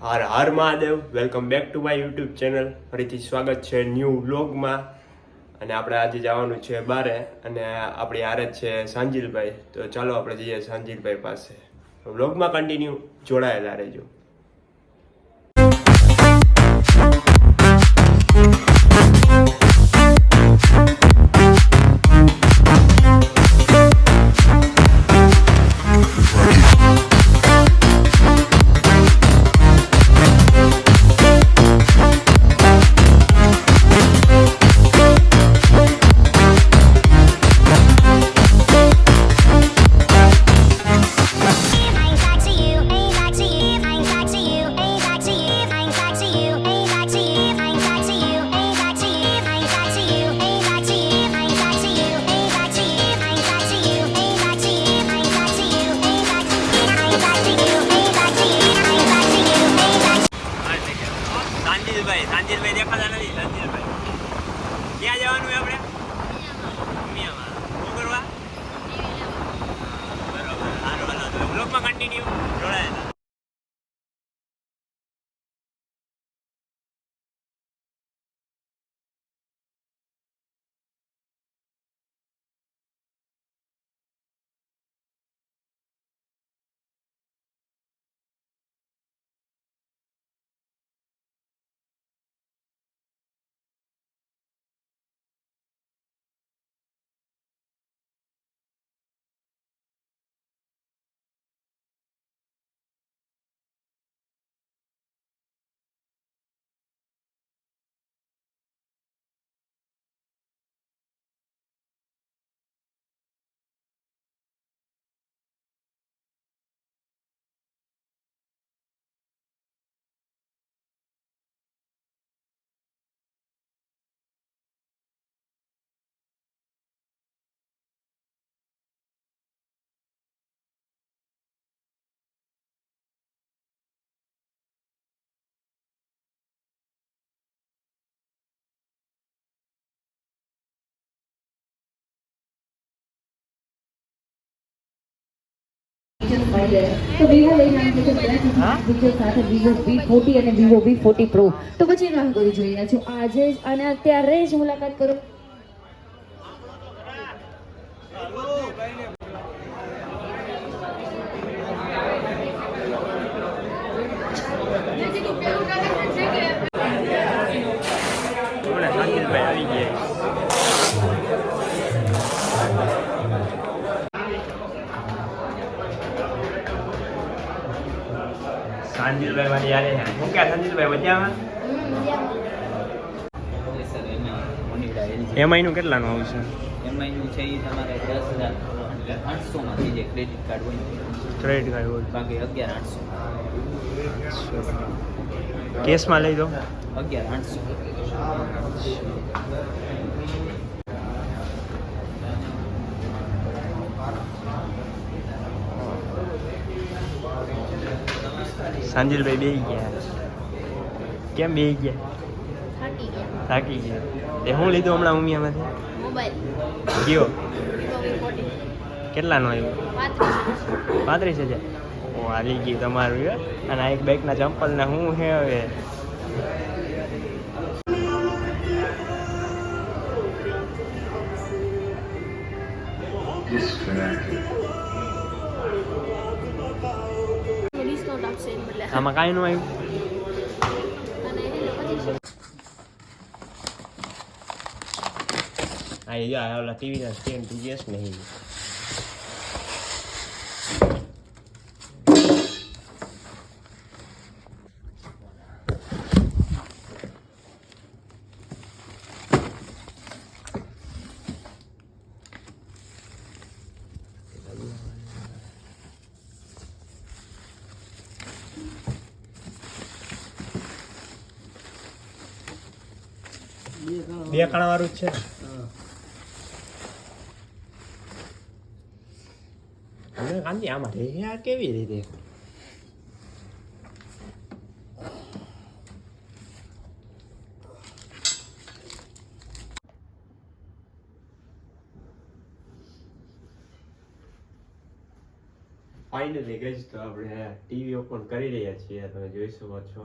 Har Har Mahadev. Welcome back to my YouTube channel. ફરીથી સ્વાગત છે ન્યૂ વ્લોગમાં. અને આપણે આજે જવાનું છે બારે, અને આપણી હારે જ છે સાંજિલભાઈ. તો ચાલો આપણે જઈએ સાંજિલભાઈ પાસે. વ્લોગમાં કન્ટિન્યુ જોડાયેલા રહેજો. સાંજિલભાઈ દેખાતા નથી. સાંજિલભાઈ ક્યાં જવાનું છે આપણે? ઉમિયામાં. શું કરવા? બરોબર. હાલો બ્લોગમાં કન્ટિન્યુ જોડાયેલા. તો વિવો લઈને આવી છે બીજો સાથે વિવો V40 અને વિવો V40 Pro. તો પછી રાહ કરી જોઈ રહ્યા છો આજે જ અને અત્યારે જ મુલાકાત કરો. સાંજિલભાઈ આવી ગયા. સાંજિલભાઈ મારી યારે છે. શું ક્યાં સાંજિલભાઈ મજામાં? એમઆઈનું કેટલાનું આવશે? એમઆઈનું છે એ તમારે 10,800માં થઈ જાય. ક્રેડિટ કાર્ડ હોય ક્રેડિટ કાર્ડ હોય બાકી 11,800. કેશમાં લઈ દો. 11,800. સાંજિલભાઈ બેહી ગયા. કેમ બેહી ગયા? થાકી ગયા. તે શું લીધું હમણાં ઉમિયામાંથી? મોબાઈલ કયો? કેટલાનો આવ્યો? 35,000. ઓ હાલી ગયું તમારું. અને આ એક બાઇકના ચંપલ ને શું છે હવે? ડિસ્કાઉન્ટ આપશે એની બદલે. આમાં કાંઈ ન આવ્યું. અને એને 25. આ ઓલા ટીવીના સ્ટેન્ડ ટીવીએસ નહીં. બે કાણા વાળું જ છે. કાંતિ આમાં રે કેવી રીતે? ફાઇનલી ગઈ તો આપણે ટીવી ઓપન કરી રહ્યા છીએ, તમે જોઈ શકો છો.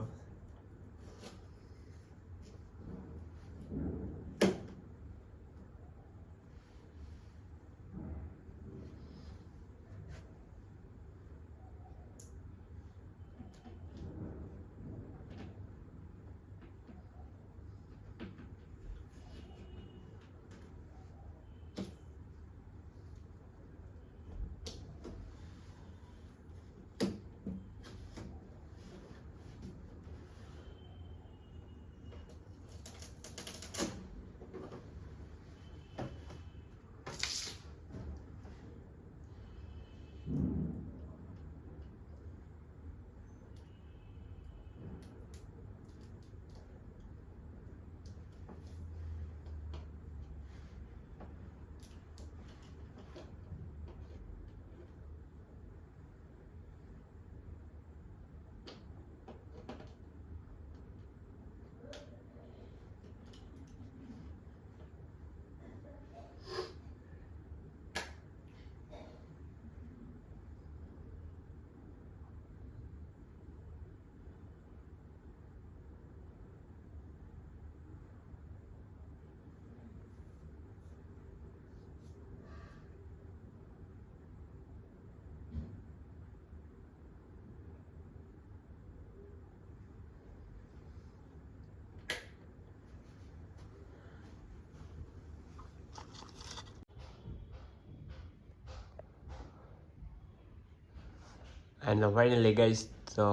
અને ફાઇનલી ગાઈસ તો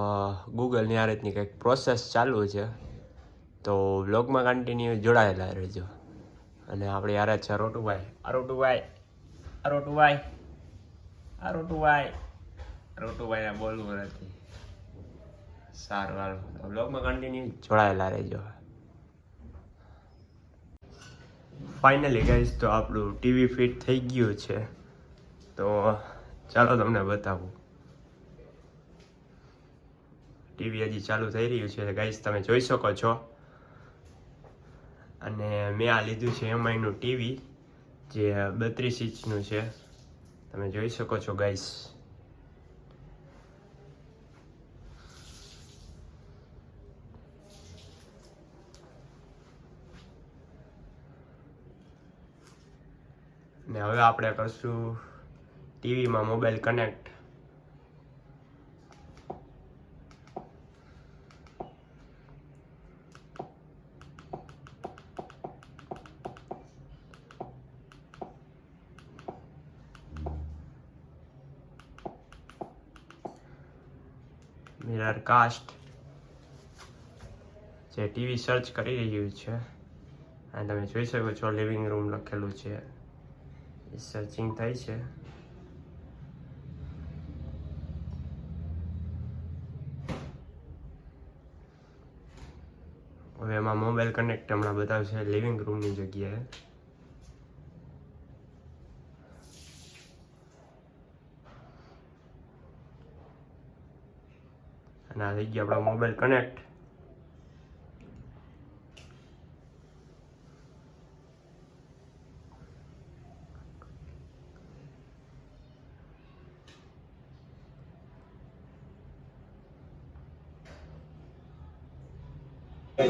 ગૂગલની આ રીતની કંઈક પ્રોસેસ ચાલુ છે, તો વ્લોગમાં કન્ટિન્યુ જોડાયેલા રહેજો. અને આપણે યાર જ છે રોટુભાઈ. રોટુભાઈને બોલવું નથી. સારું હાલો, વ્લોગમાં કન્ટિન્યુ જોડાયેલા રહેજો. ફાઇનલી ગાઈસ તો આપણું ટીવી ફિટ થઈ ગયું છે, તો ચાલો તમને બતાવું. ટીવી હજી ચાલુ થઈ રહ્યું છે ગાઈસ, તમે જોઈ શકો છો. અને મેં આ લીધું છે એમઆઈનું ટીવી, જે 32 ઇંચનું છે, તમે જોઈ શકો છો ગાઈસ. ને હવે આપણે કરશું ટીવીમાં મોબાઈલ કનેક્ટ. મિરર કાસ્ટ જે ટીવી સર્ચ કરી રહ્યું છે, અને તમે જોઈ શકો છો લિવિંગ રૂમ લખેલું છે, એ સર્ચિંગ થાય છે. હવે એમાં મોબાઈલ કનેક્ટ હમણાં બતાવશે લિવિંગ રૂમની જગ્યાએ. અને આ થઈ ગયો આપણો મોબાઈલ કનેક્ટ.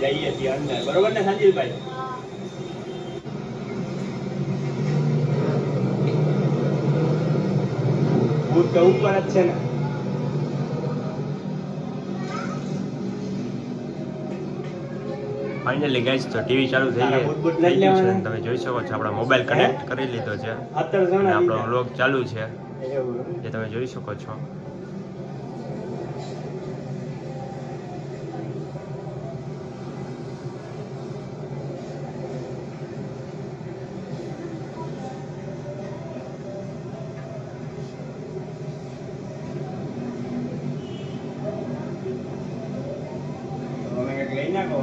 જઈએ છીએ અંદર, બરોબર ને સાંજલભાઈ? ભૂત તો ઉપર જ છે ને. ફાઇનલી ગાઈસ તો ટીવી ચાલુ થઈ ગયું છે, તમે જોઈ શકો છો આપણા મોબાઈલ કનેક્ટ કરી લીધો છે, અને આપણો વ્લોગ ચાલુ છે, જે તમે જોઈ શકો છો. લઈ નાખો.